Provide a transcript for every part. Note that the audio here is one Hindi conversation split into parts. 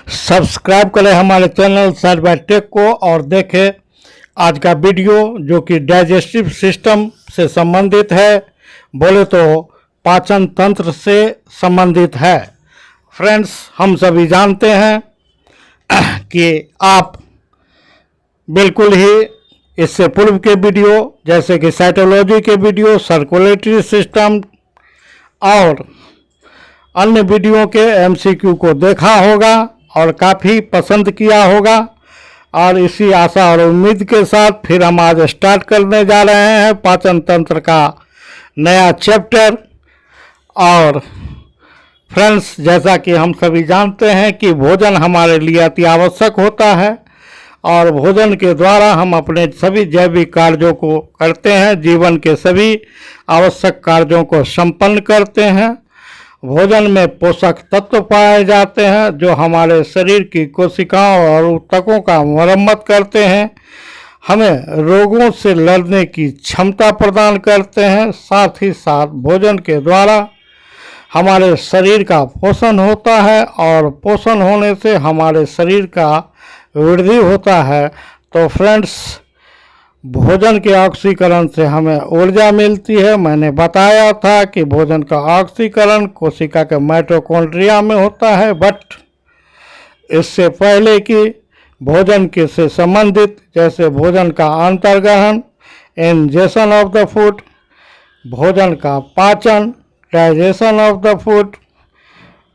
सब्सक्राइब करें हमारे चैनल सर्च बाय टेक को और देखें आज का वीडियो जो कि डाइजेस्टिव सिस्टम से संबंधित है, बोले तो पाचन तंत्र से संबंधित है। फ्रेंड्स, हम सभी जानते हैं कि आप बिल्कुल ही इससे पूर्व के वीडियो जैसे कि साइटोलॉजी के वीडियो, सर्कुलेटरी सिस्टम और अन्य वीडियो के एमसीक्यू को देखा होगा और काफ़ी पसंद किया होगा। और इसी आशा और उम्मीद के साथ फिर हम आज स्टार्ट करने जा रहे हैं पाचन तंत्र का नया चैप्टर। और फ्रेंड्स, जैसा कि हम सभी जानते हैं कि भोजन हमारे लिए अति आवश्यक होता है और भोजन के द्वारा हम अपने सभी जैविक कार्यों को करते हैं, जीवन के सभी आवश्यक कार्यों को संपन्न करते हैं। भोजन में पोषक तत्व पाए जाते हैं जो हमारे शरीर की कोशिकाओं और ऊतकों का मरम्मत करते हैं, हमें रोगों से लड़ने की क्षमता प्रदान करते हैं। साथ ही साथ भोजन के द्वारा हमारे शरीर का पोषण होता है और पोषण होने से हमारे शरीर का वृद्धि होता है। तो फ्रेंड्स, भोजन के ऑक्सीकरण से हमें ऊर्जा मिलती है। मैंने बताया था कि भोजन का ऑक्सीकरण कोशिका के माइटोकॉन्ड्रिया में होता है, बट इससे पहले कि भोजन के से संबंधित जैसे भोजन का अंतर्ग्रहण, इंजेशन ऑफ द फूड, भोजन का पाचन, डाइजेशन ऑफ द फूड,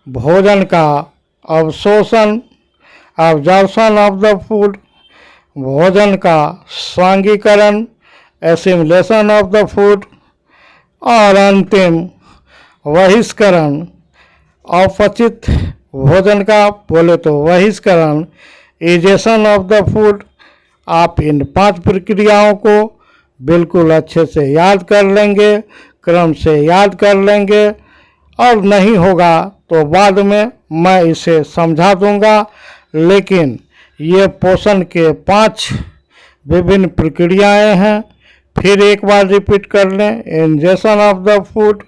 भोजन का अवशोषण, एब्जॉर्प्शन ऑफ द फूड, भोजन का स्वांगीकरण, एसिमिलेशन ऑफ द फूड और अंतिम बहिष्करण, अपचित भोजन का बोले तो बहिष्करण, इजेशन ऑफ द फूड। आप इन 5 प्रक्रियाओं को बिल्कुल अच्छे से याद कर लेंगे, क्रम से याद कर लेंगे और नहीं होगा तो बाद में मैं इसे समझा दूंगा। लेकिन ये पोषण के 5 विभिन्न प्रक्रियाएं हैं। फिर एक बार रिपीट कर लें, ingestion of the food,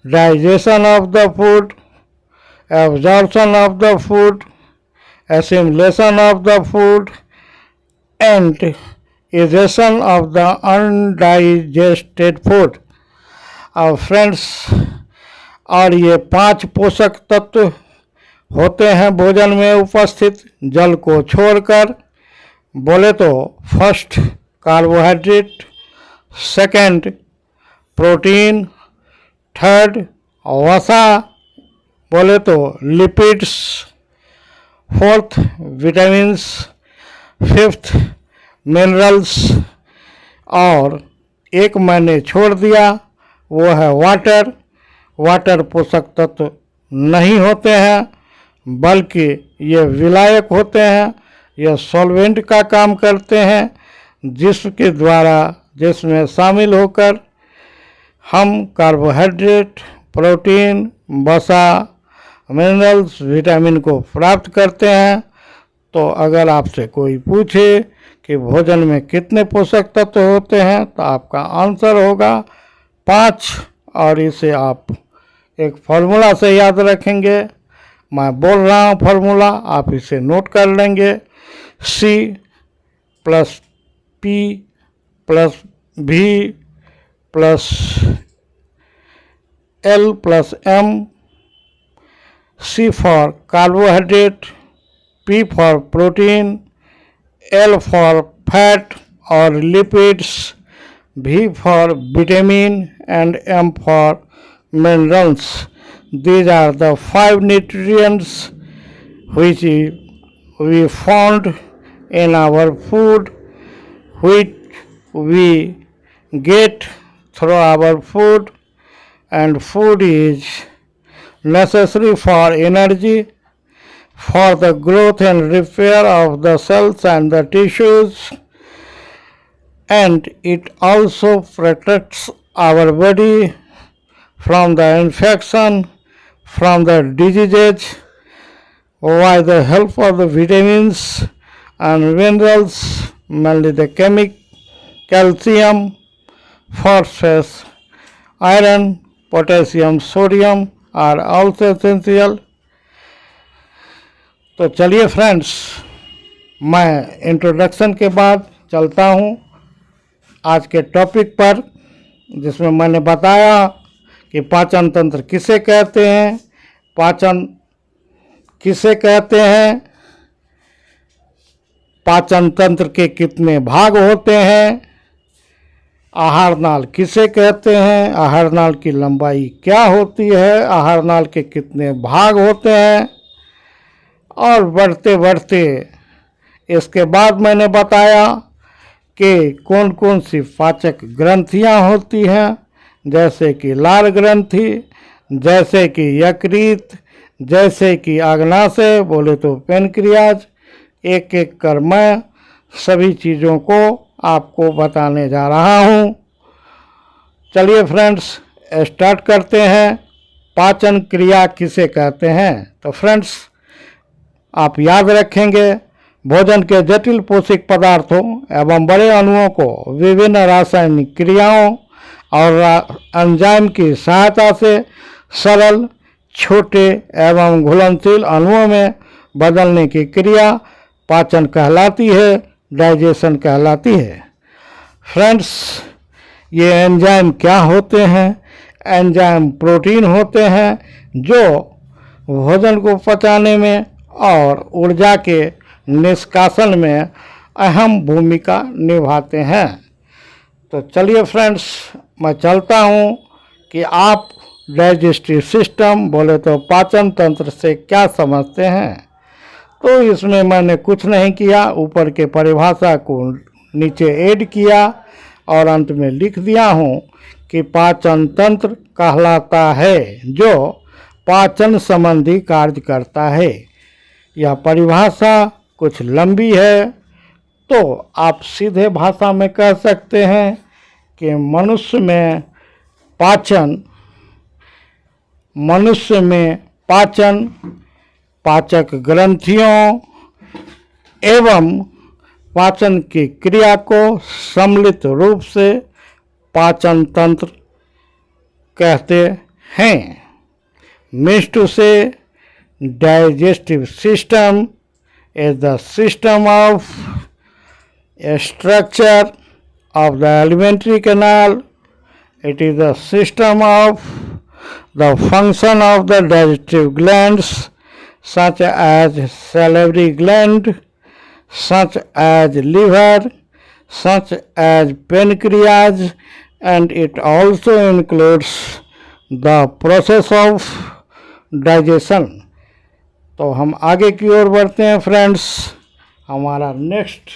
digestion of the food, absorption of the food, assimilation of the food and egestion of the undigested food. और फ्रेंड्स, और ये 5 पोषक तत्व होते हैं भोजन में उपस्थित जल को छोड़कर। बोले तो first carbohydrate, second protein, third वसा, बोले तो lipids, fourth vitamins, fifth minerals और एक मैंने छोड़ दिया वो है वाटर। वाटर पोषक तत्व नहीं होते हैं बल्कि ये विलायक होते हैं, ये सॉल्वेंट का काम करते हैं जिसके द्वारा जिसमें शामिल होकर हम कार्बोहाइड्रेट, प्रोटीन, वसा, मिनरल्स, विटामिन को प्राप्त करते हैं। तो अगर आपसे कोई पूछे कि भोजन में कितने पोषक तत्व होते हैं तो आपका आंसर होगा 5 और इसे आप एक फार्मूला से याद रखेंगे। मैं बोल रहा हूँ फार्मूला, आप इसे नोट कर लेंगे। C + P + V + L + M। C for carbohydrate, P for protein, L for fat or lipids, V for vitamin and M for minerals. These are the 5 nutrients which we found in our food, which we get through our food, and food is necessary for energy, for the growth and repair of the cells and the tissues, and it also protects our body from the infection, from the diseases, by the help of the vitamins and minerals, mainly the calcium, phosphorus, iron, potassium, sodium are also essential. तो चलिए फ्रेंड्स, मैं इंट्रोडक्शन के बाद चलता हूँ आज के टॉपिक पर, जिसमें मैंने बताया कि पाचन तंत्र किसे कहते हैं, पाचन किसे कहते हैं, पाचन तंत्र के कितने भाग होते हैं, आहार नाल किसे कहते हैं, आहार नाल की लंबाई क्या होती है, आहार नाल के कितने भाग होते हैं, और बढ़ते बढ़ते इसके बाद मैंने बताया कि कौन कौन सी पाचक ग्रंथियां होती हैं, जैसे कि लाल ग्रंथि, जैसे कि यकृत, जैसे कि अग्नाशय, बोले तो पेनक्रियाज। एक एक कर मैं सभी चीज़ों को आपको बताने जा रहा हूँ। चलिए फ्रेंड्स, स्टार्ट करते हैं। पाचन क्रिया किसे कहते हैं? तो फ्रेंड्स, आप याद रखेंगे, भोजन के जटिल पोषक पदार्थों एवं बड़े अणुओं को विभिन्न रासायनिक क्रियाओं और एंजाइम की सहायता से सरल, छोटे एवं घुलनशील अणुओं में बदलने की क्रिया पाचन कहलाती है, डाइजेशन कहलाती है। फ्रेंड्स, ये एंजाइम क्या होते हैं? एंजाइम प्रोटीन होते हैं जो भोजन को पचाने में और ऊर्जा के निष्कासन में अहम भूमिका निभाते हैं। तो चलिए फ्रेंड्स, मैं चलता हूँ कि आप डाइजेस्टिव सिस्टम, बोले तो पाचन तंत्र से क्या समझते हैं। तो इसमें मैंने कुछ नहीं किया, ऊपर के परिभाषा को नीचे ऐड किया और अंत में लिख दिया हूँ कि पाचन तंत्र कहलाता है जो पाचन संबंधी कार्य करता है। यह परिभाषा कुछ लंबी है, तो आप सीधे भाषा में कह सकते हैं कि मनुष्य में पाचन पाचक ग्रंथियों एवं पाचन की क्रिया को सम्मिलित रूप से पाचन तंत्र कहते हैं। मीन्स टू से, digestive system is the system of a structure of the alimentary canal. It is the system of the function of the digestive glands, such as salivary gland, such as liver, such as pancreas, and it also includes the process of digestion. तो हम आगे की ओर बढ़ते हैं फ्रेंड्स। हमारा नेक्स्ट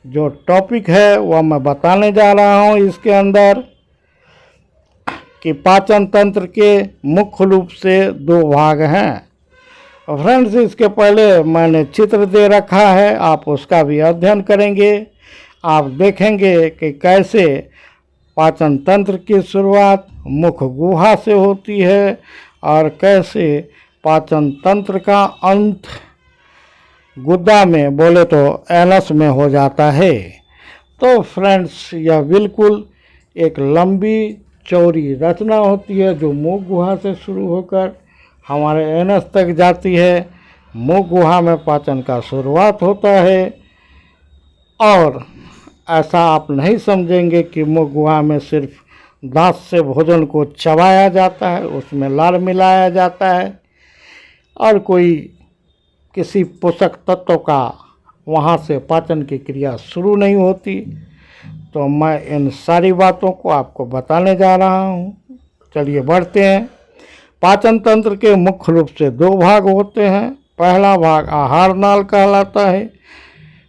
जो टॉपिक है वह मैं बताने जा रहा हूँ इसके अंदर, कि पाचन तंत्र के मुख्य रूप से दो भाग हैं। फ्रेंड्स, इसके पहले मैंने चित्र दे रखा है, आप उसका भी अध्ययन करेंगे। आप देखेंगे कि कैसे पाचन तंत्र की शुरुआत मुख गुहा से होती है और कैसे पाचन तंत्र का अंत गुदा में, बोले तो एनस में हो जाता है। तो फ्रेंड्स, यह बिल्कुल एक लंबी चौड़ी रचना होती है जो मुख गुहा से शुरू होकर हमारे एनस तक जाती है। मुख गुहा में पाचन का शुरुआत होता है, और ऐसा आप नहीं समझेंगे कि मुख गुहा में सिर्फ दांत से भोजन को चबाया जाता है, उसमें लार मिलाया जाता है और कोई किसी पोषक तत्व का वहाँ से पाचन की क्रिया शुरू नहीं होती। तो मैं इन सारी बातों को आपको बताने जा रहा हूँ। चलिए बढ़ते हैं। पाचन तंत्र के मुख्य रूप से दो भाग होते हैं। पहला भाग आहार नाल कहलाता है,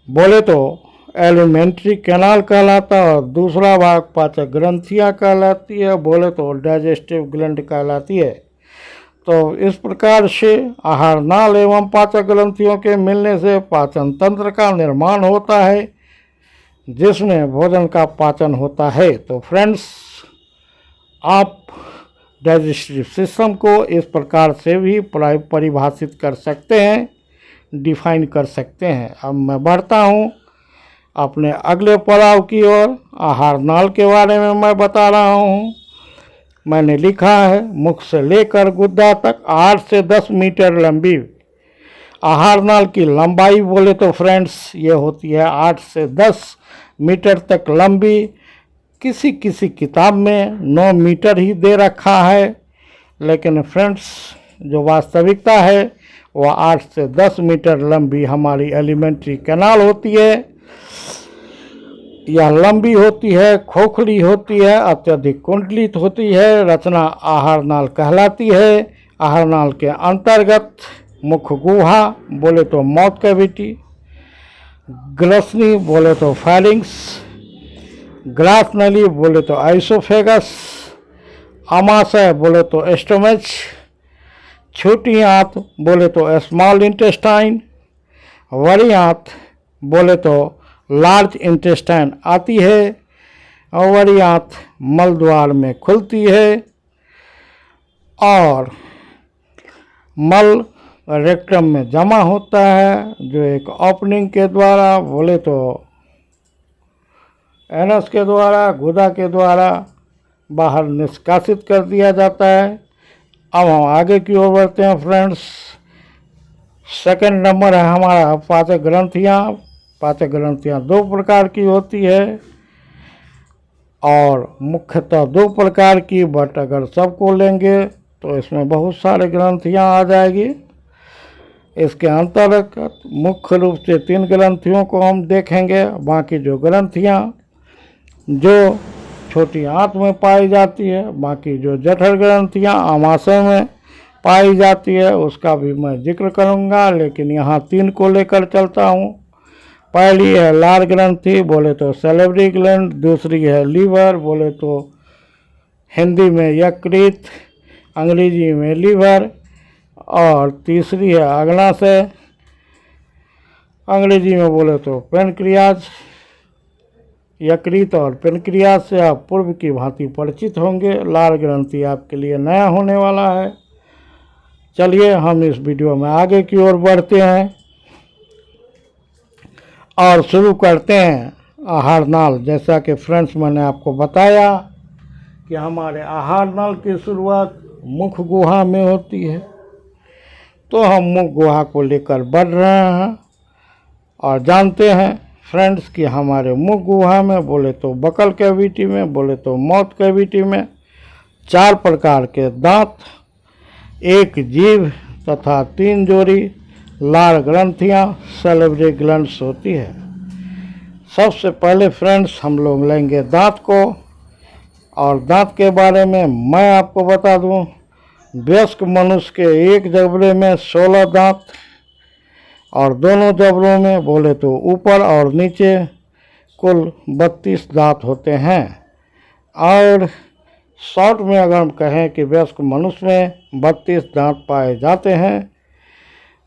बोले तो एलिमेंट्री कैनाल कहलाता है, और दूसरा भाग पाचक ग्रंथियाँ कहलाती है, बोले तो डाइजेस्टिव ग्लैंड कहलाती है। तो इस प्रकार से आहार नाल एवं पाचक ग्रंथियों के मिलने से पाचन तंत्र का निर्माण होता है, जिसमें भोजन का पाचन होता है। तो फ्रेंड्स, आप डाइजेस्टिव सिस्टम को इस प्रकार से भी परिभाषित कर सकते हैं, डिफाइन कर सकते हैं। अब मैं बढ़ता हूँ अपने अगले पड़ाव की ओर। आहार नाल के बारे में मैं बता रहा हूँ। मैंने लिखा है, मुख से लेकर गुदा तक 8 से 10 मीटर लंबी आहार नाल की लंबाई बोले तो फ्रेंड्स ये होती है 8 से 10 मीटर तक लंबी। किसी किसी किताब में 9 मीटर ही दे रखा है, लेकिन फ्रेंड्स जो वास्तविकता है वह 8 से 10 मीटर लंबी हमारी एलिमेंट्री कैनाल होती है। यह लंबी होती है, खोखली होती है, अत्यधिक कुंडलित होती है। रचना आहार नाल कहलाती है। आहार नाल के अंतर्गत मुख्य गुहा बोले तो माउथ कैविटी, ग्रसनी बोले तो फायरिंग्स, ग्रास नली बोले तो आइसोफेगस, आमाशय बोले तो एस्टोमच, छोटी आंत बोले तो स्मॉल इंटेस्टाइन, बड़ी आंत बोले तो लार्ज इंटेस्टाइन आती है, और बड़ी आंत मल द्वार में खुलती है और मल रेक्टम में जमा होता है, जो एक ओपनिंग के द्वारा बोले तो एनस के द्वारा, गुदा के द्वारा बाहर निष्कासित कर दिया जाता है। अब हम आगे की ओर बढ़ते हैं फ्रेंड्स। सेकंड नंबर है हमारा पाचक ग्रंथियाँ। पाचक ग्रंथियाँ 2 प्रकार की होती है और मुख्यतः 2 प्रकार की, बट अगर सबको लेंगे तो इसमें बहुत सारे ग्रंथियाँ आ जाएगी। इसके अंतर्गत मुख्य रूप से 3 ग्रंथियों को हम देखेंगे। बाकी जो ग्रंथियाँ जो छोटी आंत में पाई जाती है, बाकी जो जठर ग्रंथियाँ आमाशय में पाई जाती है उसका भी मैं जिक्र करूँगा, लेकिन यहाँ 3 को लेकर चलता हूँ। पहली है लार ग्रंथि बोले तो सैलिवरी ग्लैंड, दूसरी है लीवर बोले तो हिंदी में यकृत, अंग्रेजी में लीवर, और तीसरी है अग्नाशय, अंग्रेजी में बोले तो पेनक्रियाज। यकृत और पेनक्रियाज से आप पूर्व की भांति परिचित होंगे। लार ग्रंथि आपके लिए नया होने वाला है। चलिए हम इस वीडियो में आगे की ओर बढ़ते हैं और शुरू करते हैं आहार नाल। जैसा कि फ्रेंड्स मैंने आपको बताया कि हमारे आहार नाल की शुरुआत मुख गुहा में होती है, तो हम मुख गुहा को लेकर बढ़ रहे हैं और जानते हैं फ्रेंड्स कि हमारे मुख गुहा में बोले तो बकल कैविटी में बोले तो माउथ कैविटी में 4 प्रकार के दांत, 1 जीभ तथा 3 जोड़ी लार ग्रंथियाँ सैलिवरी ग्लैंड्स होती है। सबसे पहले फ्रेंड्स हम लोग लेंगे दांत को, और दांत के बारे में मैं आपको बता दूं, वयस्क मनुष्य के एक जबड़े में 16 दांत और दोनों जबड़ों में बोले तो ऊपर और नीचे कुल 32 दांत होते हैं। और शॉर्ट में अगर हम कहें कि वयस्क मनुष्य में 32 दांत पाए जाते हैं।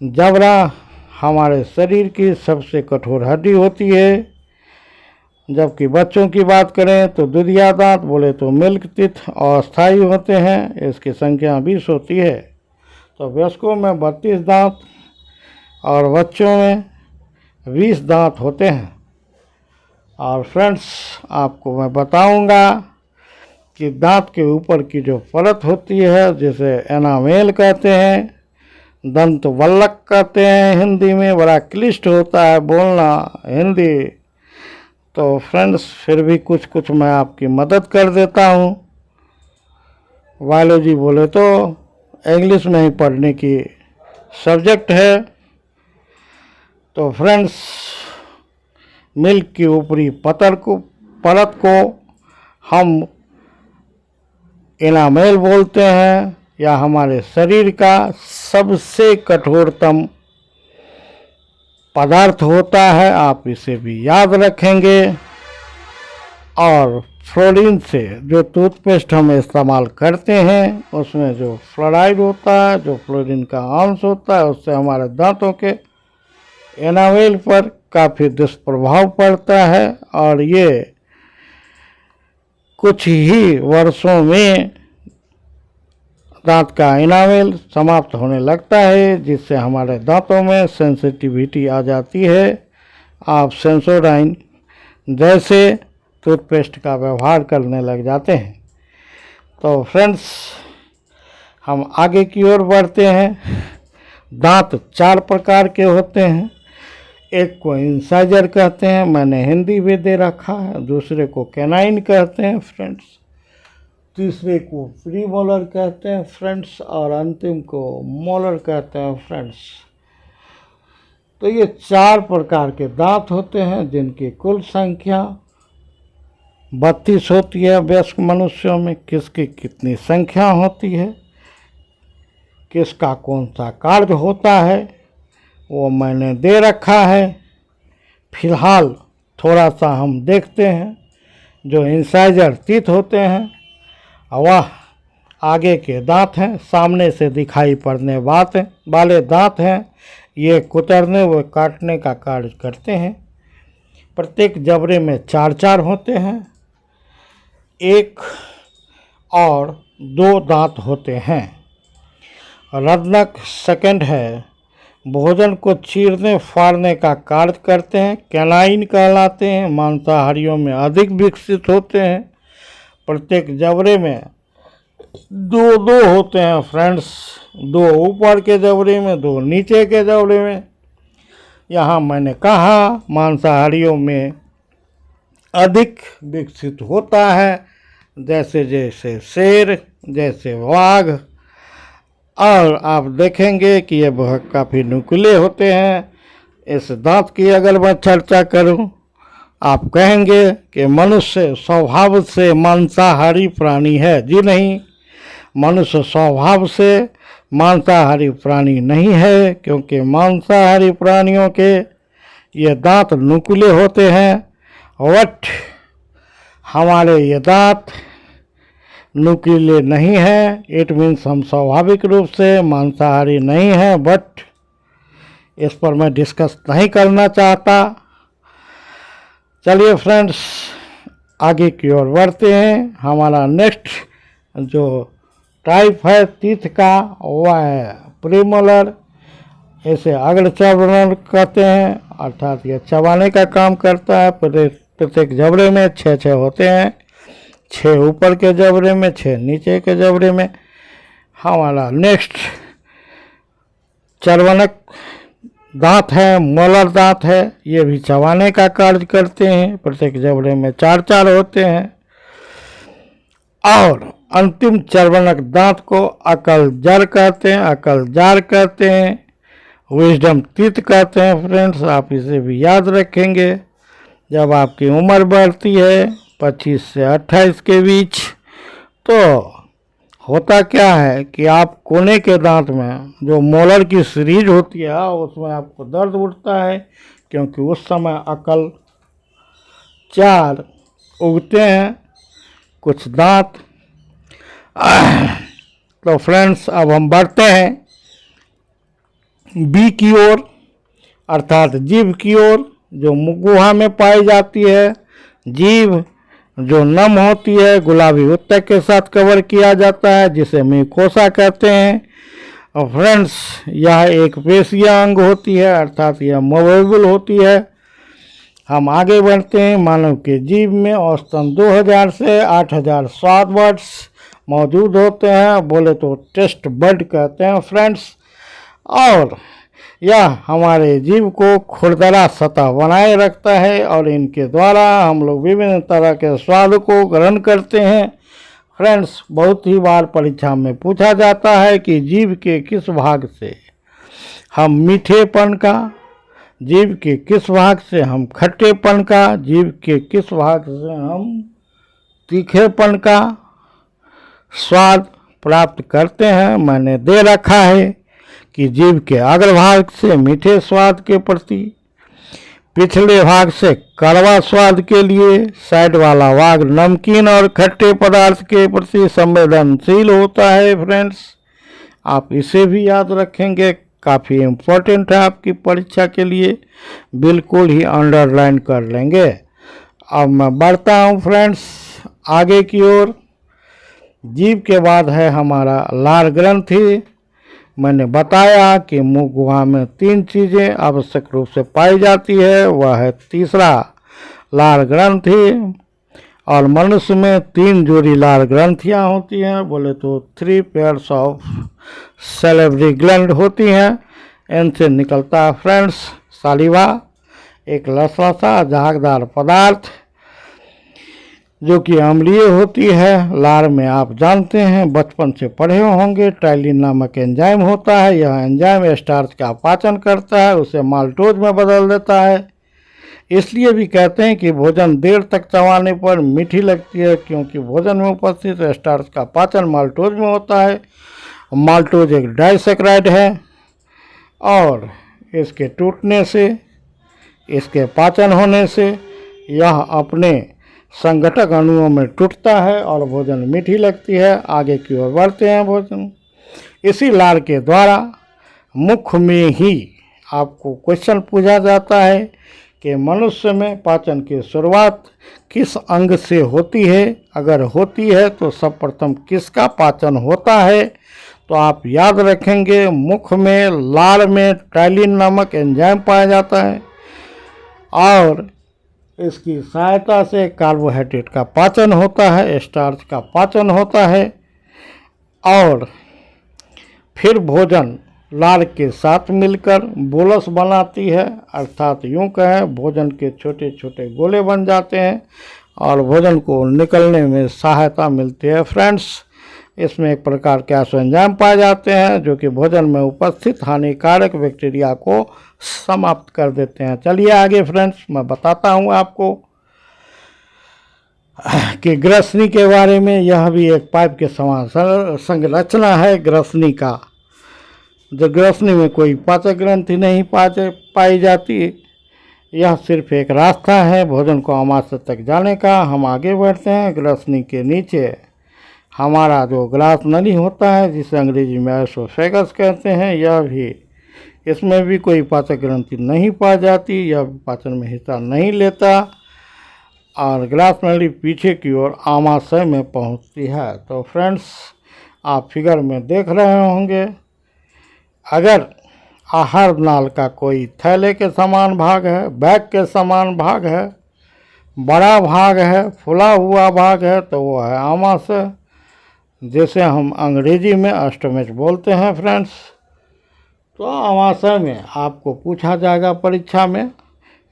जबड़ा हमारे शरीर की सबसे कठोर हड्डी होती है, जबकि बच्चों की बात करें तो दुधिया दांत बोले तो मिल्क टीथ अस्थायी होते हैं, इसकी संख्या 20 होती है। तो वयस्कों में 32 दांत और बच्चों में 20 दांत होते हैं। और फ्रेंड्स आपको मैं बताऊंगा कि दांत के ऊपर की जो परत होती है जिसे एनामेल कहते हैं, दंत वल्लक कहते हैं हिंदी में, बड़ा क्लिष्ट होता है बोलना हिंदी, तो फ्रेंड्स फिर भी कुछ कुछ मैं आपकी मदद कर देता हूँ। बायोलॉजी बोले तो इंग्लिश में ही पढ़ने की सब्जेक्ट है। तो फ्रेंड्स मिल्क की ऊपरी परत को हम एनामेल बोलते हैं, या हमारे शरीर का सबसे कठोरतम पदार्थ होता है, आप इसे भी याद रखेंगे। और फ्लोरीन से जो टूथपेस्ट हम इस्तेमाल करते हैं उसमें जो फ्लोराइड होता है, जो फ्लोरीन का अंश होता है, उससे हमारे दांतों के एनामेल पर काफ़ी दुष्प्रभाव पड़ता है। और ये कुछ ही वर्षों में दांत का एनामेल समाप्त होने लगता है, जिससे हमारे दांतों में सेंसिटिविटी आ जाती है। आप सेंसोडाइन जैसे टूथपेस्ट का व्यवहार करने लग जाते हैं। तो फ्रेंड्स हम आगे की ओर बढ़ते हैं। दांत 4 प्रकार के होते हैं। एक को इंसाइजर कहते हैं, मैंने हिंदी भी दे रखा है। दूसरे को कैनाइन कहते हैं फ्रेंड्स। तीसरे को प्रीमोलर कहते हैं फ्रेंड्स, और अंतिम को मोलर कहते हैं फ्रेंड्स। तो ये 4 प्रकार के दांत होते हैं, जिनकी कुल संख्या 32 होती है वयस्क मनुष्यों में। किसकी कितनी संख्या होती है, किसका कौन सा कार्य होता है, वो मैंने दे रखा है। फिलहाल थोड़ा सा हम देखते हैं। जो इंसाइजर टीथ होते हैं, वह आगे के दांत हैं, सामने से दिखाई पड़ने वाले दांत हैं। ये कुतरने व काटने का कार्य करते हैं। प्रत्येक जबड़े में 4-4 होते हैं। 1 और 2 दांत होते हैं। रत्नक सेकंड है, भोजन को चीरने फाड़ने का कार्य करते हैं, कैनाइन कहलाते हैं। मांसाहारियों में अधिक विकसित होते हैं। प्रत्येक जबड़े में 2-2 होते हैं फ्रेंड्स, 2 ऊपर के जबड़े में, 2 नीचे के जबड़े में। यहाँ मैंने कहा मांसाहारियों में अधिक विकसित होता है, जैसे जैसे शेर, जैसे वाघ। और आप देखेंगे कि ये बहुत काफ़ी नुकीले होते हैं। इस दांत की अगर मैं चर्चा करूं, आप कहेंगे कि मनुष्य स्वभाव से मांसाहारी प्राणी है। जी नहीं, मनुष्य स्वभाव से मांसाहारी प्राणी नहीं है, क्योंकि मांसाहारी प्राणियों के ये दांत नुकीले होते हैं। बट हमारे ये दांत नुकीले नहीं है। इट मीन्स हम स्वाभाविक रूप से मांसाहारी नहीं हैं। बट इस पर मैं डिस्कस नहीं करना चाहता। चलिए फ्रेंड्स, आगे की ओर बढ़ते हैं। हमारा नेक्स्ट जो टाइप है टीथ का, वह है प्रीमोलर। इसे अग्रचर्वण कहते हैं, अर्थात ये चबाने का काम करता है। प्रत्येक जबड़े में 6-6 होते हैं, 6 ऊपर के जबड़े में, 6 नीचे के जबड़े में। हमारा नेक्स्ट चर्वणक दांत है, मोलर दांत है। ये भी चबाने का कार्य करते हैं। प्रत्येक जबड़े में 4-4 होते हैं। और अंतिम चर्वणक दांत को अकल जार कहते हैं, अकल जार कहते हैं, विजडम टीथ कहते हैं फ्रेंड्स। आप इसे भी याद रखेंगे। जब आपकी उम्र बढ़ती है 25 से 28 के बीच, तो होता क्या है कि आप कोने के दांत में जो मोलर की सीरीज होती है, उसमें आपको दर्द उठता है, क्योंकि उस समय अकल 4 उगते हैं, कुछ दांत। तो फ्रेंड्स, अब हम बढ़ते हैं बी की ओर, अर्थात जीभ की ओर, जो मुख में पाई जाती है। जीभ जो नम होती है, गुलाबी उत्तक के साथ कवर किया जाता है, जिसे म्यूकोसा कहते हैं। और फ्रेंड्स, यह एक पेशीय अंग होती है, अर्थात यह मूवेबल होती है। हम आगे बढ़ते हैं। मानव के जीभ में औसतन 2000 से 8000 स्वाद बर्ड्स मौजूद होते हैं, बोले तो टेस्ट बर्ड कहते हैं फ्रेंड्स। और यह हमारे जीभ को खुरदरा सतह बनाए रखता है, और इनके द्वारा हम लोग विभिन्न तरह के स्वाद को ग्रहण करते हैं। फ्रेंड्स, बहुत ही बार परीक्षा में पूछा जाता है कि जीभ के किस भाग से हम मीठेपन का, जीभ के किस भाग से हम खट्टेपन का, जीभ के किस भाग से हम तीखेपन का स्वाद प्राप्त करते हैं। मैंने दे रखा है कि जीभ के अग्रभाग से मीठे स्वाद के प्रति, पिछले भाग से कड़वा स्वाद के लिए, साइड वाला भाग नमकीन और खट्टे पदार्थ के प्रति संवेदनशील होता है। फ्रेंड्स, आप इसे भी याद रखेंगे, काफ़ी इम्पोर्टेंट है आपकी परीक्षा के लिए, बिल्कुल ही अंडरलाइन कर लेंगे। अब मैं बढ़ता हूँ फ्रेंड्स आगे की ओर। जीभ के बाद है हमारा लार ग्रंथि। मैंने बताया कि मुख गुहा में 3 चीज़ें आवश्यक रूप से पाई जाती है, वह है तीसरा लार ग्रंथि। और मनुष्य में 3 जोड़ी लार ग्रंथियाँ होती हैं, बोले तो 3 पेयर्स ऑफ सैलिवरी ग्लैंड होती हैं। इनसे निकलता है फ्रेंड्स सालिवा, एक लसलसा झागदार पदार्थ जो कि अम्लीय होती है। लार में आप जानते हैं, बचपन से पढ़े होंगे, टाइलिन नामक एंजाइम होता है। यह एंजाइम स्टार्च का पाचन करता है, उसे माल्टोज में बदल देता है। इसलिए भी कहते हैं कि भोजन देर तक चबाने पर मीठी लगती है, क्योंकि भोजन में उपस्थित स्टार्च का पाचन माल्टोज में होता है। माल्टोज एक डाइसैकेराइड है और इसके टूटने से, इसके पाचन होने से यह अपने संघटक अणुओं में टूटता है और भोजन मीठी लगती है। आगे की ओर बढ़ते हैं। भोजन इसी लार के द्वारा मुख में ही आपको क्वेश्चन पूछा जाता है कि मनुष्य में पाचन की शुरुआत किस अंग से होती है। अगर होती है तो सर्वप्रथम किसका पाचन होता है, तो आप याद रखेंगे मुख में, लार में टाइलिन नामक एंजाइम पाया जाता है और इसकी सहायता से कार्बोहाइड्रेट का पाचन होता है, स्टार्च का पाचन होता है और फिर भोजन लार के साथ मिलकर बोलस बनाती है, अर्थात यूं कहें भोजन के छोटे छोटे गोले बन जाते हैं और भोजन को निकलने में सहायता मिलती है। फ्रेंड्स, इसमें एक प्रकार के एंजाइम पाए जाते हैं जो कि भोजन में उपस्थित हानिकारक बैक्टीरिया को समाप्त कर देते हैं। चलिए आगे फ्रेंड्स, मैं बताता हूं आपको कि ग्रसनी के बारे में। यह भी एक पाइप के समान संरचना है ग्रसनी का। जो ग्रसनी में कोई पाचक ग्रंथि नहीं पाई जाती, यह सिर्फ एक रास्ता है भोजन को आमाशय तक जाने का। हम आगे बढ़ते हैं। ग्रसनी के नीचे हमारा जो ग्लास नली होता है, जिसे अंग्रेजी में एसोफेगस कहते हैं, यह भी, इसमें भी कोई पाचक ग्रंथि नहीं पाई जाती, यह पाचन में हिस्सा नहीं लेता और ग्लास नली पीछे की ओर आमाशय में पहुंचती है। तो फ्रेंड्स, आप फिगर में देख रहे होंगे, अगर आहार नाल का कोई थैले के समान भाग है, बैग के समान भाग है, बड़ा भाग है, फुला हुआ भाग है, तो वो है आमाशय, जैसे हम अंग्रेजी में स्टमच बोलते हैं। फ्रेंड्स, तो आमाशय में आपको पूछा जाएगा परीक्षा में,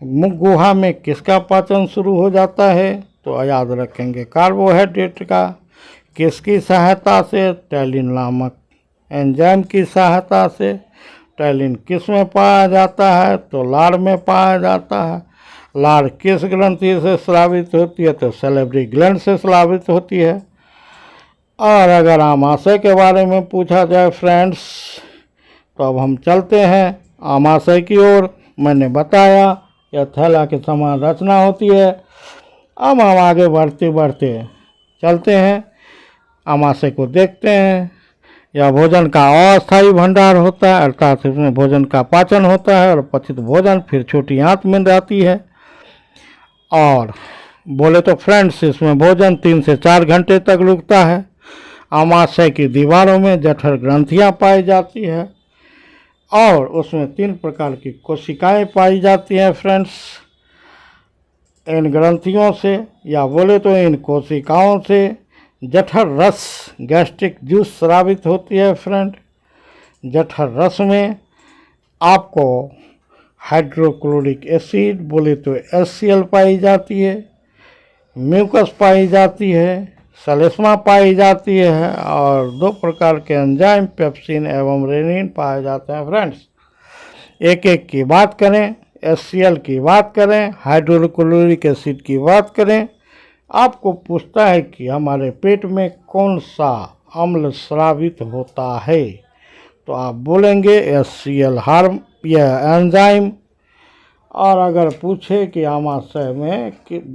मुख गुहा में किसका पाचन शुरू हो जाता है, तो याद रखेंगे कार्बोहाइड्रेट का। किसकी सहायता से? टाइलिन नामक एंजाइम की सहायता से। टाइलिन किस में पाया जाता है? तो लार में पाया जाता है। लार किस ग्रंथि से स्रावित होती है? तो सैलिवरी ग्लैंड से स्रावित होती है। और अगर आमाशय के बारे में पूछा जाए फ्रेंड्स, तो अब हम चलते हैं आमाशय की ओर। मैंने बताया यह थैला के समान रचना होती है। अब हम आगे बढ़ते बढ़ते चलते हैं, आमाशय को देखते हैं। यह भोजन का अस्थायी भंडार होता है, अर्थात इसमें भोजन का पाचन होता है और पचित भोजन फिर छोटी आंत में जाती है। और बोले तो फ्रेंड्स, इसमें भोजन 3 से 4 घंटे तक रुकता है। आमाशय की दीवारों में जठर ग्रंथियां पाई जाती है और उसमें 3 प्रकार की कोशिकाएं पाई जाती हैं। फ्रेंड्स, इन ग्रंथियों से या बोले तो इन कोशिकाओं से जठर रस, गैस्ट्रिक जूस स्रावित होती है। फ्रेंड, जठर रस में आपको हाइड्रोक्लोरिक एसिड बोले तो HCl पाई जाती है, म्यूकस पाई जाती है, सलेस्मा पाई जाती है और 2 प्रकार के एंजाइम पेप्सिन एवं रेनिन पाए जाते हैं। फ्रेंड्स, एक एक की बात करें, HCl की बात करें, हाइड्रोक्लोरिक एसिड की बात करें। आपको पूछता है कि हमारे पेट में कौन सा अम्ल स्रावित होता है, तो आप बोलेंगे HCl हार्म यह एंजाइम। और अगर पूछे कि आमाशय में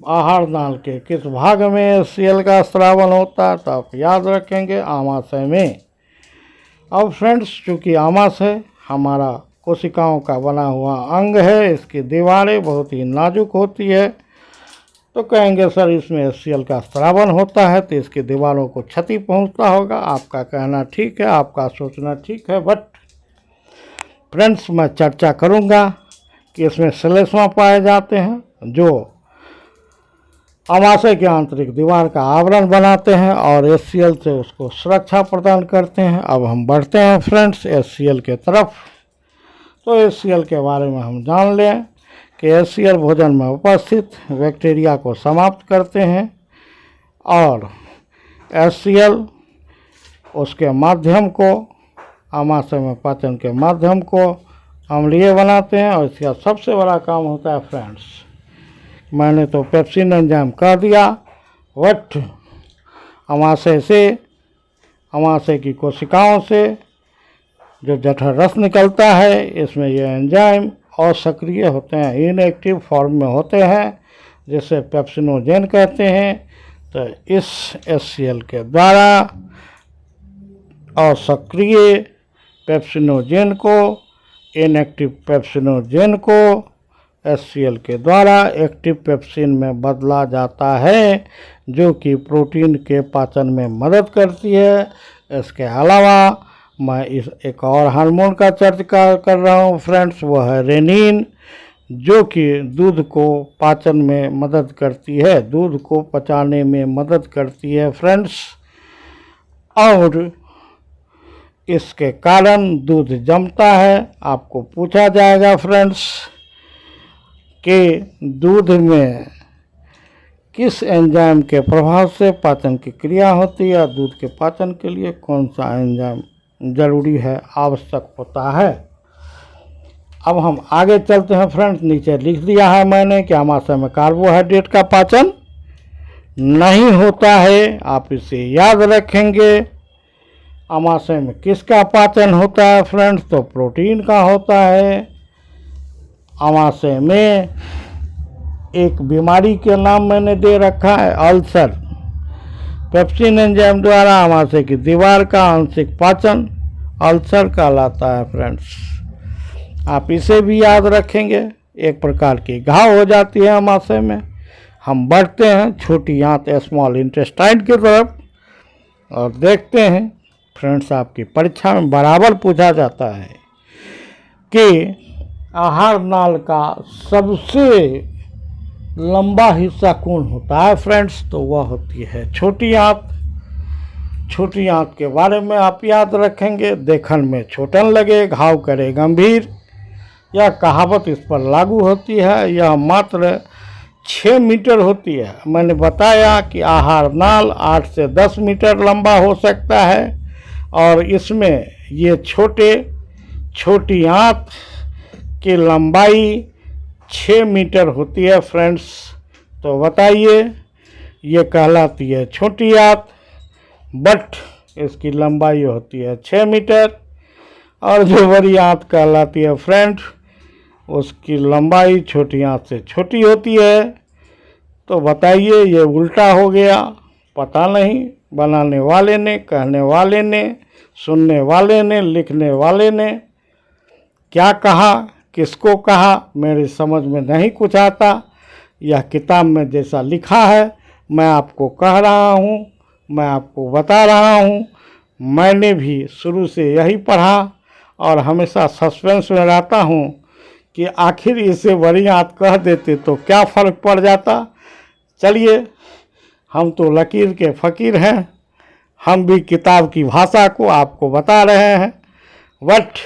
आहार नाल के किस भाग में HCl का स्रावन होता है, तो आप याद रखेंगे आमाशय में। अब फ्रेंड्स, चूँकि आमाशय हमारा कोशिकाओं का बना हुआ अंग है, इसकी दीवारें बहुत ही नाजुक होती है, तो कहेंगे सर इसमें HCl का स्रावन होता है तो इसकी दीवारों को क्षति पहुंचता होगा। आपका कहना ठीक है, आपका सोचना ठीक है, बट फ्रेंड्स, मैं चर्चा करूंगा कि इसमें सलेस्मा पाए जाते हैं जो आमाशय के आंतरिक दीवार का आवरण बनाते हैं और HCl से उसको सुरक्षा प्रदान करते हैं। अब हम बढ़ते हैं फ्रेंड्स HCl के तरफ। तो HCl के बारे में हम जान लें कि HCl भोजन में उपस्थित बैक्टीरिया को समाप्त करते हैं और HCl उसके माध्यम को आमाशय में पाचन के माध्यम को अम्लीय बनाते हैं। और इसका सबसे बड़ा काम होता है फ्रेंड्स, मैंने तो पेप्सिन एंजाइम कह दिया, बट आमाशय की कोशिकाओं से जो जठर रस निकलता है, इसमें ये एंजाइम असक्रिय होते हैं, इनएक्टिव फॉर्म में होते हैं, जिसे पेप्सिनोजेन कहते हैं। तो इस HCl के द्वारा असक्रिय पेप्सिनोजेन को, इनएक्टिव पेप्सिनोजेन को HCl के द्वारा एक्टिव पेप्सिन में बदला जाता है, जो कि प्रोटीन के पाचन में मदद करती है। इसके अलावा मैं इस एक और हार्मोन का चर्चा कर रहा हूँ फ्रेंड्स, वो है रेनिन, जो कि दूध को पाचन में मदद करती है, दूध को पचाने में मदद करती है फ्रेंड्स। और इसके कारण दूध जमता है। आपको पूछा जाएगा फ्रेंड्स कि दूध में किस एंजाइम के प्रभाव से पाचन की क्रिया होती है, दूध के पाचन के लिए कौन सा एंजाइम जरूरी है, आवश्यक होता है। अब हम आगे चलते हैं फ्रेंड्स। नीचे लिख दिया है मैंने कि आमाशय में कार्बोहाइड्रेट का पाचन नहीं होता है, आप इसे याद रखेंगे। आमाशय में किसका पाचन होता है फ्रेंड्स, तो प्रोटीन का होता है। आमाशय में एक बीमारी के नाम मैंने दे रखा है अल्सर। पेप्सिन एंजाइम द्वारा आमाशय की दीवार का आंशिक पाचन अल्सर कहलाता है फ्रेंड्स। आप इसे भी याद रखेंगे। एक प्रकार की घाव हो जाती है आमाशय में, हम बढ़ते हैं छोटी आंत स्मॉल इंटेस्टाइन की तरफ और देखते हैं फ्रेंड्स, आपकी परीक्षा में बराबर पूछा जाता है कि आहार नाल का सबसे लंबा हिस्सा कौन होता है फ्रेंड्स, तो वह होती है छोटी आंत। छोटी आंत के बारे में आप याद रखेंगे, देखन में छोटन लगे घाव करे गंभीर, यह कहावत इस पर लागू होती है। यह मात्र 6 मीटर होती है। मैंने बताया कि आहार नाल 8 से 10 मीटर लंबा हो सकता है और इसमें ये छोटी आंत की लंबाई 6 मीटर होती है फ्रेंड्स। तो बताइए, ये कहलाती है छोटी आंत, बट इसकी लंबाई होती है 6 मीटर। और जो बड़ी आंत कहलाती है फ्रेंड, उसकी लंबाई छोटी आंत से छोटी होती है। तो बताइए, ये उल्टा हो गया, पता नहीं बनाने वाले ने, कहने वाले ने, सुनने वाले ने, लिखने वाले ने क्या कहा, किसको कहा, मेरी समझ में नहीं कुछ आता। यह किताब में जैसा लिखा है मैं आपको कह रहा हूँ, मैं आपको बता रहा हूँ। मैंने भी शुरू से यही पढ़ा और हमेशा सस्पेंस में रहता हूँ कि आखिर इसे बड़ी आंत कह देते तो क्या फ़र्क पड़ जाता। चलिए, हम तो लकीर के फ़कीर हैं, हम भी किताब की भाषा को आपको बता रहे हैं। बट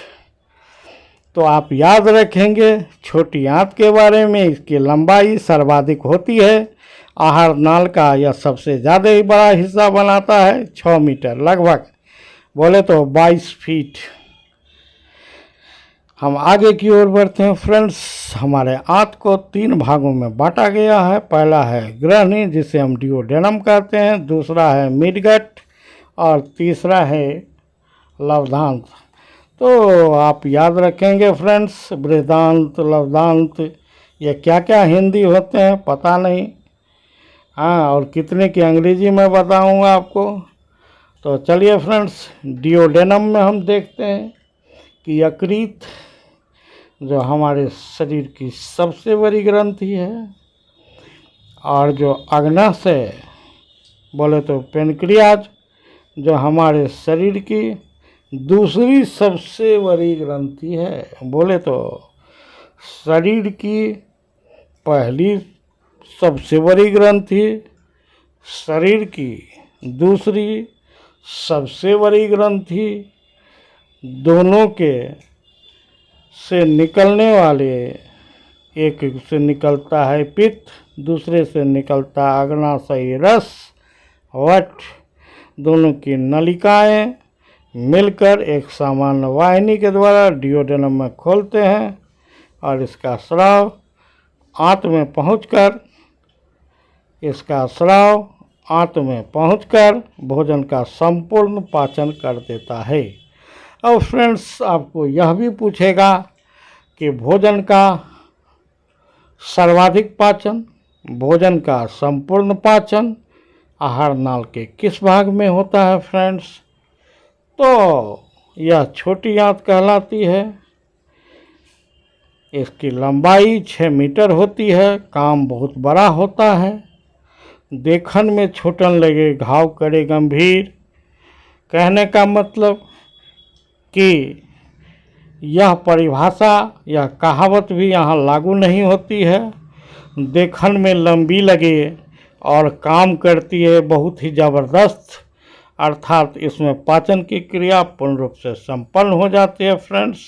तो आप याद रखेंगे छोटी आंत के बारे में, इसकी लंबाई सर्वाधिक होती है। आहार नाल का यह सबसे ज़्यादा ही बड़ा हिस्सा बनाता है, 6 मीटर लगभग, बोले तो 22 फीट। हम आगे की ओर बढ़ते हैं फ्रेंड्स। हमारे आंत को 3 भागों में बांटा गया है। पहला है ग्रहणी, जिसे हम डिओडेनम कहते हैं, दूसरा है मिडगट और तीसरा है लवदांत। तो आप याद रखेंगे फ्रेंड्स, बृहदांत, लवदांत, ये क्या क्या हिंदी होते हैं पता नहीं, हाँ, और कितने की अंग्रेजी में बताऊंगा आपको। तो चलिए फ्रेंड्स, डिओडेनम में हम देखते हैं कि यकृत जो हमारे शरीर की सबसे बड़ी ग्रंथि है, और जो अग्नाशय बोले तो पेनक्रियाज जो हमारे शरीर की दूसरी सबसे बड़ी ग्रंथि है। बोले तो शरीर की पहली सबसे बड़ी ग्रंथि, शरीर की दूसरी सबसे बड़ी ग्रंथि, दोनों के से निकलने वाले, एक से निकलता है पित्त, दूसरे से निकलता है अग्नाशयी रस, वट, दोनों की नलिकाएं मिलकर एक सामान्य वाहिनी के द्वारा डियोडेनम में खोलते हैं और इसका स्राव आंत में पहुंचकर भोजन का संपूर्ण पाचन कर देता है। अब फ्रेंड्स, आपको यह भी पूछेगा कि भोजन का सर्वाधिक पाचन, भोजन का संपूर्ण पाचन आहार नाल के किस भाग में होता है फ्रेंड्स? तो यह छोटी आंत कहलाती है। इसकी लंबाई 6 मीटर होती है, काम बहुत बड़ा होता है, देखन में छोटन लगे घाव करे गंभीर। कहने का मतलब कि यह परिभाषा, यह कहावत भी यहाँ लागू नहीं होती है। देखन में लंबी लगे और काम करती है बहुत ही ज़बरदस्त, अर्थात इसमें पाचन की क्रिया पूर्ण रूप से संपन्न हो जाती है। फ्रेंड्स,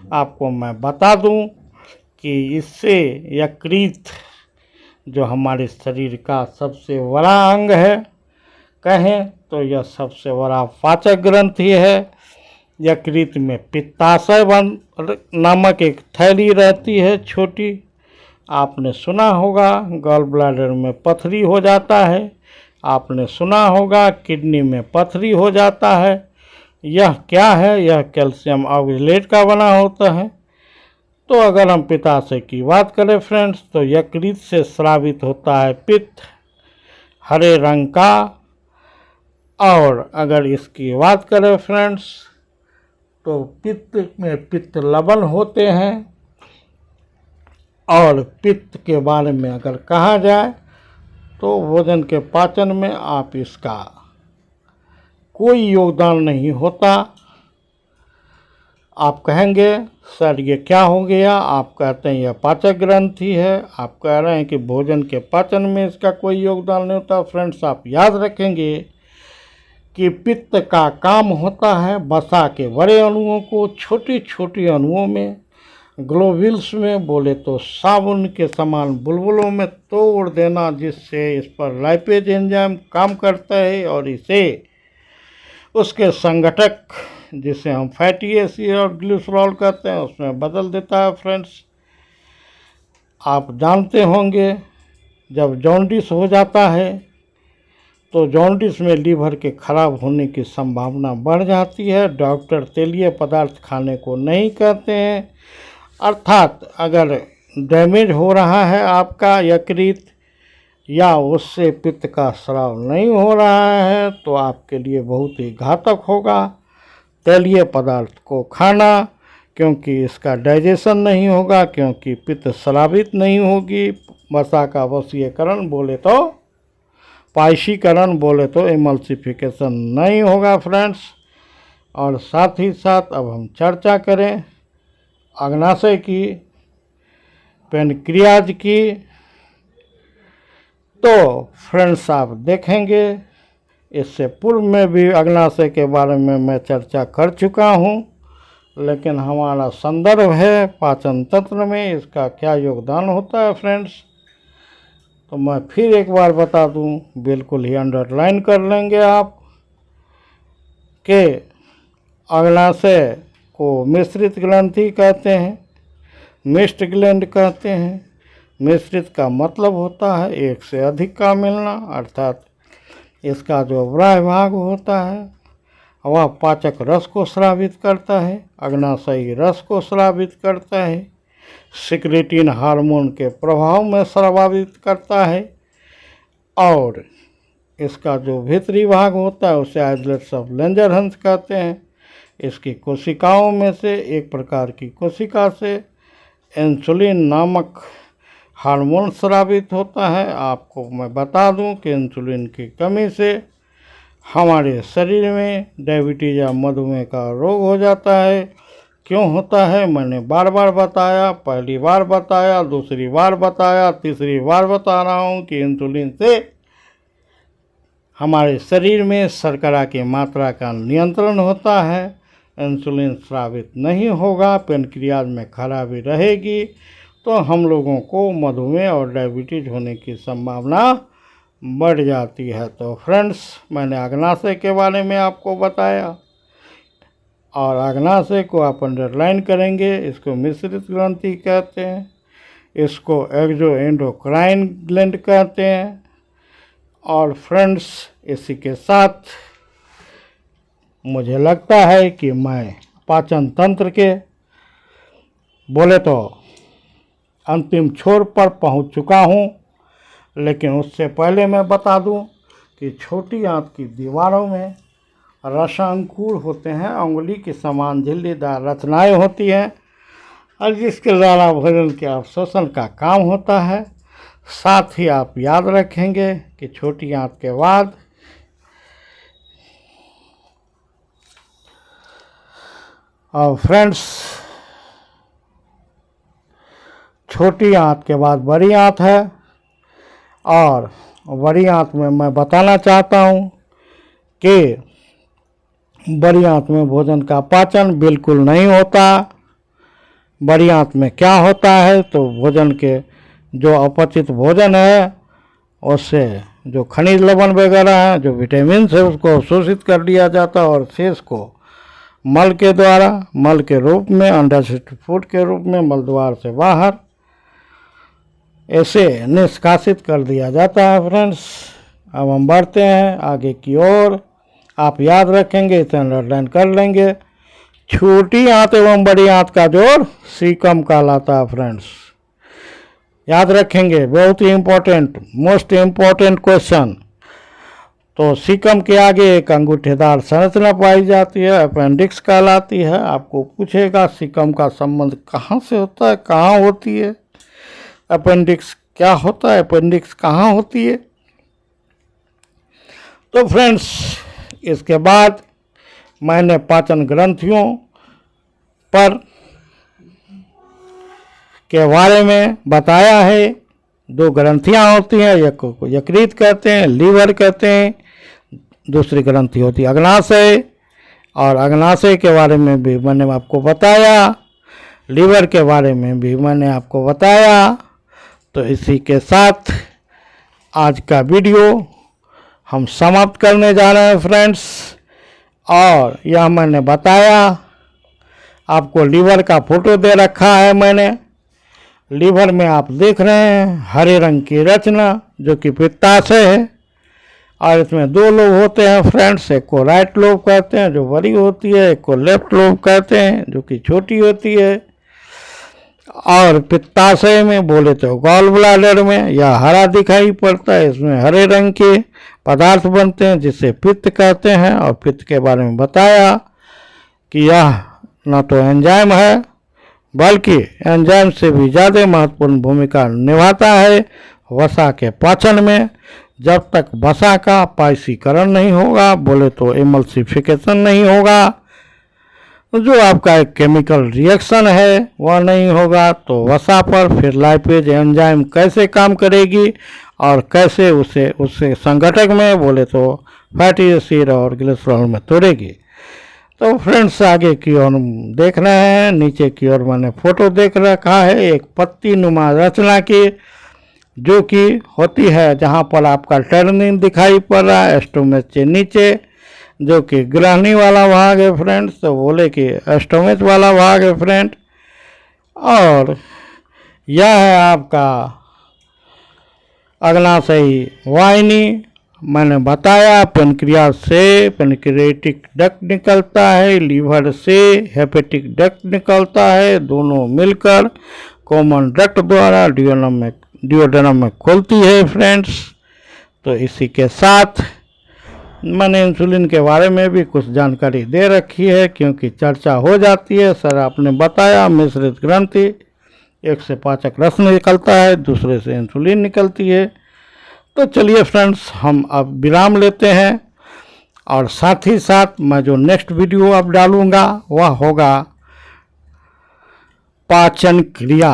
आपको मैं बता दूं कि इससे यकृत, जो हमारे शरीर का सबसे बड़ा अंग है, कहें तो यह सबसे बड़ा पाचक ग्रंथि है। यकृत में पित्ताशय नामक एक थैली रहती है छोटी। आपने सुना होगा गॉल ब्लैडर में पथरी हो जाता है, आपने सुना होगा किडनी में पथरी हो जाता है। यह क्या है? यह कैल्शियम ऑक्सलेट का बना होता है। तो अगर हम पित्ताशय की बात करें फ्रेंड्स, तो यकृत से स्रावित होता है पित्त, हरे रंग का। और अगर इसकी बात करें फ्रेंड्स, तो पित्त में पित्त लवण होते हैं। और पित्त के बारे में अगर कहा जाए तो भोजन के पाचन में आप इसका कोई योगदान नहीं होता। आप कहेंगे सर ये क्या हो गया? आप कहते हैं यह पाचक ग्रंथि है, आप कह रहे हैं कि भोजन के पाचन में इसका कोई योगदान नहीं होता। फ्रेंड्स, आप याद रखेंगे कि पित्त का काम होता है वसा के बड़े अणुओं को छोटी छोटी अणुओं में, ग्लोब्यूल्स में, बोले तो साबुन के समान बुलबुलों में तोड़ देना, जिससे इस पर लाइपेज एंजाइम काम करता है और इसे उसके संगठक, जिसे हम फैटी एसिड और ग्लिसरॉल कहते हैं, उसमें बदल देता है। फ्रेंड्स, आप जानते होंगे जब जॉन्डिस हो जाता है तो जॉन्डिस में लीवर के खराब होने की संभावना बढ़ जाती है। डॉक्टर तेलीय पदार्थ खाने को नहीं कहते हैं, अर्थात अगर डैमेज हो रहा है आपका यकृत या उससे पित्त का स्राव नहीं हो रहा है तो आपके लिए बहुत ही घातक होगा तेलीय पदार्थ को खाना, क्योंकि इसका डाइजेशन नहीं होगा, क्योंकि पित्त स्रावित नहीं होगी। वसा का वशीयकरण बोले तो, पायशीकरण बोले तो एमल्सिफिकेशन नहीं होगा फ्रेंड्स। और साथ ही साथ अब हम चर्चा करें अग्नाशय की, पेनक्रियाज की। तो फ्रेंड्स, आप देखेंगे इससे पूर्व में भी अग्नाशय के बारे में मैं चर्चा कर चुका हूँ, लेकिन हमारा संदर्भ है पाचन तंत्र में इसका क्या योगदान होता है फ्रेंड्स। तो मैं फिर एक बार बता दूं, बिल्कुल ही अंडरलाइन कर लेंगे आप, कि अग्नाशय को मिश्रित ग्रंथि कहते हैं, मिक्स्ड ग्लैंड कहते हैं। मिश्रित का मतलब होता है एक से अधिक का मिलना, अर्थात इसका जो बाह्य भाग होता है वह पाचक रस को स्रावित करता है, अग्नाशयी रस को स्रावित करता है, सिक्रेटिन हार्मोन के प्रभाव में स्रावित करता है। और इसका जो भीतरी भाग होता है उसे आइसलेट्स ऑफ लैंजरहंस कहते हैं। इसकी कोशिकाओं में से एक प्रकार की कोशिका से इंसुलिन नामक हार्मोन स्रावित होता है। आपको मैं बता दूं कि इंसुलिन की कमी से हमारे शरीर में डायबिटीज या मधुमेह का रोग हो जाता है। क्यों होता है मैंने बार बार बताया, पहली बार बताया, दूसरी बार बताया, तीसरी बार बता रहा हूँ कि इंसुलिन से हमारे शरीर में शर्करा की मात्रा का नियंत्रण होता है। इंसुलिन स्रावित नहीं होगा, पेनक्रियाज में खराबी रहेगी, तो हम लोगों को मधुमेह और डायबिटीज होने की संभावना बढ़ जाती है। तो फ्रेंड्स, मैंने अग्नाशय के बारे में आपको बताया, और अग्नाशय को आप अंडरलाइन करेंगे। इसको मिश्रित ग्रंथि कहते हैं, इसको एक्सो एंडोक्राइन ग्लैंड कहते हैं। और फ्रेंड्स, इसी के साथ मुझे लगता है कि मैं पाचन तंत्र के बोले तो अंतिम छोर पर पहुंच चुका हूं, लेकिन उससे पहले मैं बता दूं कि छोटी आंत की दीवारों में रसांकुर होते हैं, उंगली के समान झिल्लीदार रचनाएं होती हैं, और जिसके द्वारा भोजन के अवशोषण का काम होता है। साथ ही आप याद रखेंगे कि छोटी आंत के बाद और फ्रेंड्स, छोटी आंत के बाद बड़ी आंत है, और बड़ी आंत में मैं बताना चाहता हूं कि बड़ी आंत में भोजन का पाचन बिल्कुल नहीं होता। बड़ी आंत में क्या होता है, तो भोजन के जो अपचित भोजन है उससे जो खनिज लवण वगैरह है, जो विटामिन है, उसको अवशोषित कर लिया जाता है, और शेष को मल के द्वारा, मल के रूप में, अनडाइजेस्टेड फूड के रूप में मल द्वार से बाहर ऐसे निष्कासित कर दिया जाता है। फ्रेंड्स, अब हम बढ़ते हैं आगे की ओर। आप याद रखेंगे, इसे अंडरलाइन कर लेंगे। छोटी आंत एवं बड़ी आंत का जोड़ सीकम कहलाता है। फ्रेंड्स, याद रखेंगे, बहुत ही इम्पोर्टेंट, मोस्ट इम्पोर्टेंट क्वेश्चन। तो सीकम के आगे एक अंगूठेदार संरचना पाई जाती है, अपेंडिक्स कहलाती है। आपको पूछेगा सीकम का संबंध कहाँ से होता है, कहाँ होती है, अपेंडिक्स क्या होता है, अपेंडिक्स कहाँ होती है। तो फ्रेंड्स, इसके बाद मैंने पाचन ग्रंथियों पर के बारे में बताया है। दो ग्रंथियां होती हैं, एक को यकृत कहते हैं, लीवर कहते हैं, दूसरी ग्रंथि होती है अग्नाशय, और अग्नाशय के बारे में भी मैंने आपको बताया, लीवर के बारे में भी मैंने आपको बताया। तो इसी के साथ आज का वीडियो हम समाप्त करने जा रहे हैं फ्रेंड्स। और यह मैंने बताया, आपको लीवर का फोटो दे रखा है मैंने। लीवर में आप देख रहे हैं हरे रंग की रचना, जो कि पित्ताशय है, और इसमें दो लोब होते हैं फ्रेंड्स। एक को राइट लोब कहते हैं, जो बड़ी होती है, एक को लेफ्ट लोब कहते हैं, जो कि छोटी होती है। और पित्ताशय में बोले तो गॉल ब्लैडर में यह हरा दिखाई पड़ता है, इसमें हरे रंग के पदार्थ बनते हैं, जिसे पित्त कहते हैं। और पित्त के बारे में बताया कि यह न तो एंजाइम है, बल्कि एंजाइम से भी ज़्यादा महत्वपूर्ण भूमिका निभाता है वसा के पाचन में। जब तक वसा का पायसीकरण नहीं होगा, बोले तो एमल्सिफिकेशन नहीं होगा, जो आपका एक केमिकल रिएक्शन है वह नहीं होगा, तो वसा पर फिर लाइपेज एंजाइम कैसे काम करेगी और कैसे उससे संगठक में बोले तो फैटी एसिड और ग्लिसरॉल में तोड़ेगी। तो फ्रेंड्स, आगे की ओर देख रहे हैं, नीचे की ओर मैंने फोटो देख रखा है एक पत्ती नुमा रचना की, जो कि होती है जहाँ पर आपका टर्निंग दिखाई पड़ रहा है एस्टोमेस के नीचे, जो कि ग्रहणी वाला भाग है फ्रेंड्स। तो बोले कि एस्टोमेस वाला भाग है फ्रेंड। और यह है आपका अग्नाशयी वाहिनी। मैंने बताया पेनक्रियाज से पेनक्रियाटिक डक्ट निकलता है, लीवर से हेपेटिक डक्ट निकलता है, दोनों मिलकर कॉमन डक्ट द्वारा डिओडेनम में खुलती है फ्रेंड्स। तो इसी के साथ मैंने इंसुलिन के बारे में भी कुछ जानकारी दे रखी है, क्योंकि चर्चा हो जाती है। सर आपने बताया मिश्रित ग्रंथि, एक से पाचक रस निकलता है, दूसरे से इंसुलिन निकलती है। तो चलिए फ्रेंड्स, हम अब विराम लेते हैं, और साथ ही साथ मैं जो नेक्स्ट वीडियो अब डालूँगा वह होगा पाचन क्रिया।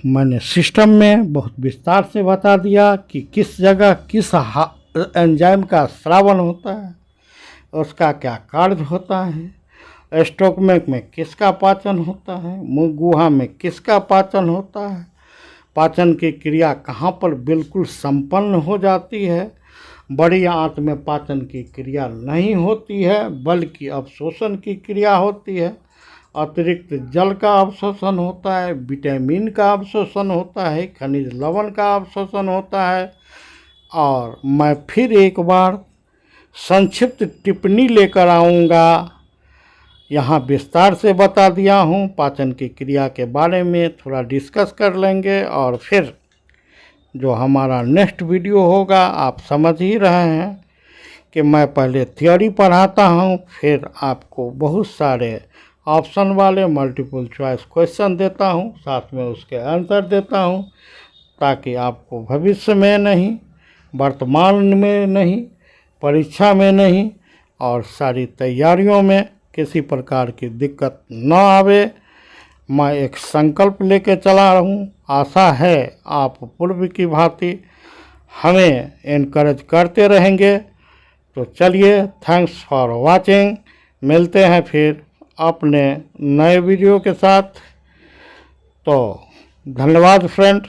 मैंने सिस्टम में बहुत विस्तार से बता दिया कि किस जगह किस एंजाइम का स्रावन होता है, उसका क्या कार्य होता है, स्टोमक में किसका पाचन होता है, मुंह गुहा में किसका पाचन होता है, पाचन की क्रिया कहाँ पर बिल्कुल संपन्न हो जाती है। बड़ी आंत में पाचन की क्रिया नहीं होती है बल्कि अवशोषण की क्रिया होती है। अतिरिक्त जल का अवशोषण होता है, विटामिन का अवशोषण होता है, खनिज लवण का अवशोषण होता है। और मैं फिर एक बार संक्षिप्त टिप्पणी लेकर आऊँगा। यहाँ विस्तार से बता दिया हूँ, पाचन की क्रिया के बारे में थोड़ा डिस्कस कर लेंगे और फिर जो हमारा नेक्स्ट वीडियो होगा, आप समझ ही रहे हैं कि मैं पहले थ्योरी पढ़ाता हूँ, फिर आपको बहुत सारे ऑप्शन वाले मल्टीपल चॉइस क्वेश्चन देता हूँ, साथ में उसके आंसर देता हूँ, ताकि आपको भविष्य में नहीं, वर्तमान में नहीं, परीक्षा में नहीं और सारी तैयारियों में किसी प्रकार की दिक्कत न आवे। मैं एक संकल्प लेके चला रहा हूँ। आशा है आप पूर्व की भांति हमें इनकरेज करते रहेंगे। तो चलिए, थैंक्स फॉर वाचिंग। मिलते हैं फिर अपने नए वीडियो के साथ। तो धन्यवाद फ्रेंड।